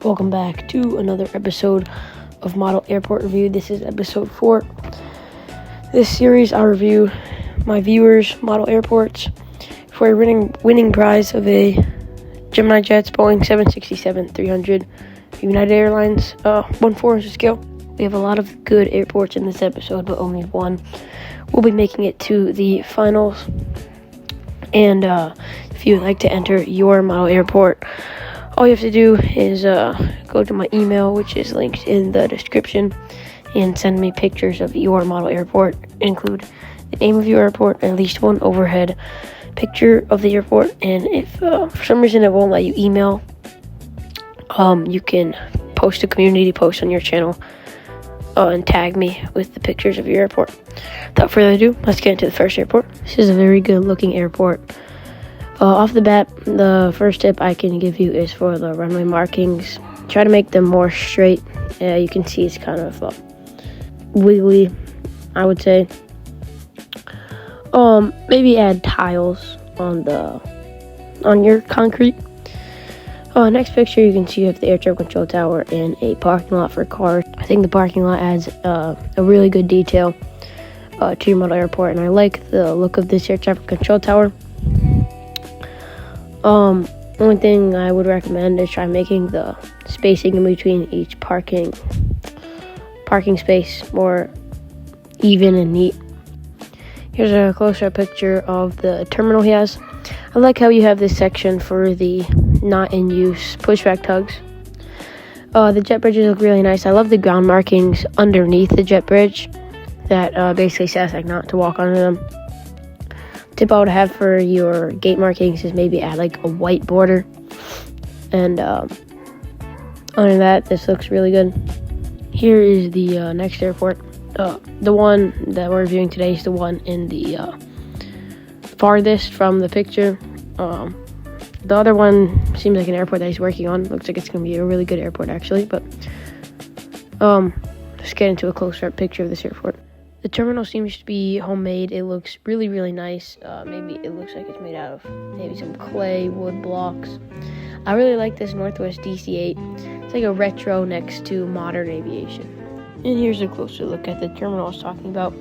Welcome back to another episode of Model Airport Review. This is episode 4. This series, I'll review my viewers' model airports for a winning prize of a Gemini Jets Boeing 767-300 United Airlines 1/4 scale. We have a lot of good airports in this episode, but only one will be making it to the finals. And if you would like to enter your model airport, all you have to do is go to my email, which is linked in the description, and send me pictures of your model airport. Include the name of your airport, at least one overhead picture of the airport, and if for some reason it won't let you email, you can post a community post on your channel and tag me with the pictures of your airport. Without further ado, let's get into the first airport. This is a very good looking airport. Off the bat, the first tip I can give you is for the runway markings. Try to make them more straight. You can see it's kind of wiggly, I would say. Maybe add tiles on your concrete. Next picture, you can see you have the air traffic control tower and a parking lot for cars. I think the parking lot adds a really good detail to your model airport, and I like the look of this air traffic control tower. Only thing I would recommend is try making the spacing in between each parking space more even and neat. Here's a closer picture of the terminal he has. I like how you have this section for the not in use pushback tugs. The jet bridges look really nice. I love the ground markings underneath the jet bridge that basically says like not to walk onto them. Tip I would have for your gate markings is maybe add like a white border, and other than that, this looks really good. Here is the next airport. The one that we're reviewing today is the one in the farthest from the picture. The other one seems like an airport that he's working on. Looks like it's going to be a really good airport actually, but let's get into a closer-up picture of this airport. The terminal seems to be homemade. It looks really, really nice. Maybe it looks like it's made out of maybe some clay, wood blocks. I really like this Northwest DC-8. It's like a retro next to modern aviation. And here's a closer look at the terminal I was talking about.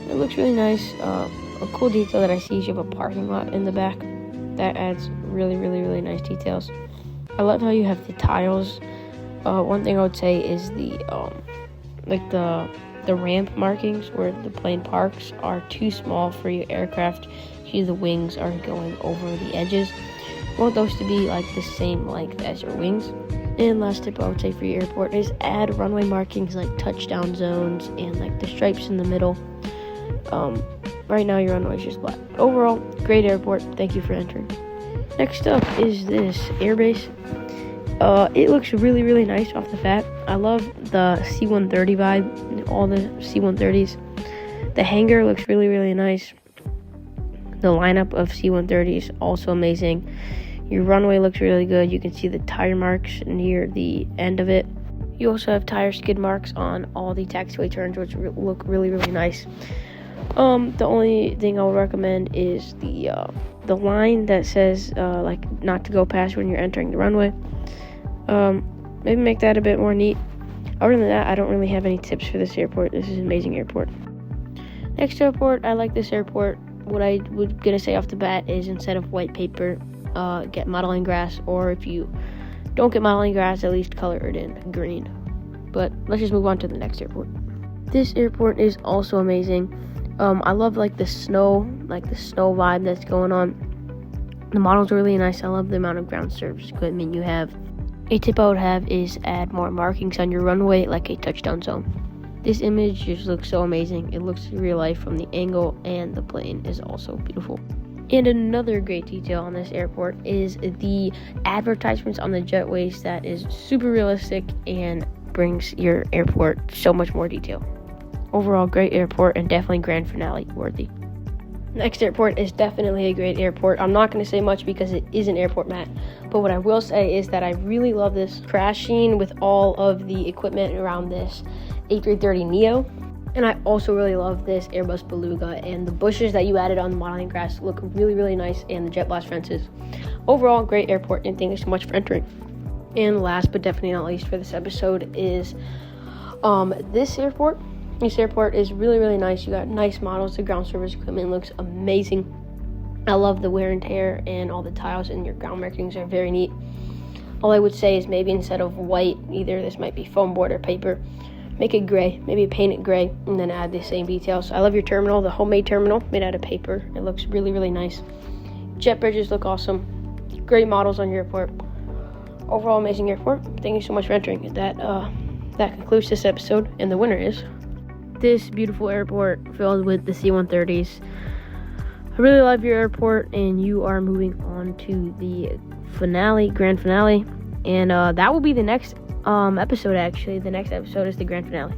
It looks really nice. A cool detail that I see is you have a parking lot in the back. That adds really, really, really nice details. I love how you have the tiles. One thing I would say is the ramp markings where the plane parks are too small for your aircraft. Usually the wings are going over the edges. You want those to be like the same length as your wings. And last tip I would say for your airport is add runway markings like touchdown zones and like the stripes in the middle. Right now your runway is just black. Overall, great airport. Thank you for entering. Next up is this airbase. It looks really, really nice off the bat. I love the C-130 vibe, all the C-130s. The hangar looks really, really nice. The lineup of C-130s also amazing. Your runway looks really good. You can see the tire marks near the end of it. You also have tire skid marks on all the taxiway turns, which look really, really nice. The only thing I would recommend is the line that says like not to go past when you're entering the runway. Maybe make that a bit more neat. Other than that, I don't really have any tips for this airport. This is an amazing airport. Next airport, I like this airport. What I would gonna say off the bat is instead of white paper, get modeling grass, or if you don't get modeling grass, at least color it in green. But let's just move on to the next airport. This airport is also amazing. I love like the snow vibe that's going on. The models are really nice. I love the amount of ground service equipment you have. A tip I would have is add more markings on your runway, like a touchdown zone. This image just looks so amazing. It looks real life from the angle, and the plane is also beautiful. And another great detail on this airport is the advertisements on the jetways that is super realistic and brings your airport so much more detail. Overall, great airport and definitely grand finale worthy. Next airport is definitely a great airport. I'm not going to say much because it is an airport mat, but what I will say is that I really love this crashing with all of the equipment around this A330neo. And I also really love this Airbus Beluga, and the bushes that you added on the modeling grass look really, really nice, and the jet blast fences. Overall, great airport, and thank you so much for entering. And last but definitely not least for this episode is this airport. This airport is really, really nice. You got nice models. The ground service equipment looks amazing. I love the wear and tear, and all the tiles and your ground markings are very neat. All I would say is maybe instead of white, either this might be foam board or paper, make it gray. Maybe paint it gray and then add the same details. I love your terminal, the homemade terminal made out of paper. It looks really, really nice. Jet bridges look awesome. Great models on your airport. Overall, amazing airport. Thank you so much for entering. That concludes this episode, and the winner is this beautiful airport filled with the C-130s. I really love your airport, and you are moving on to the grand finale, and that will be the next episode. Actually, the next episode is the grand finale.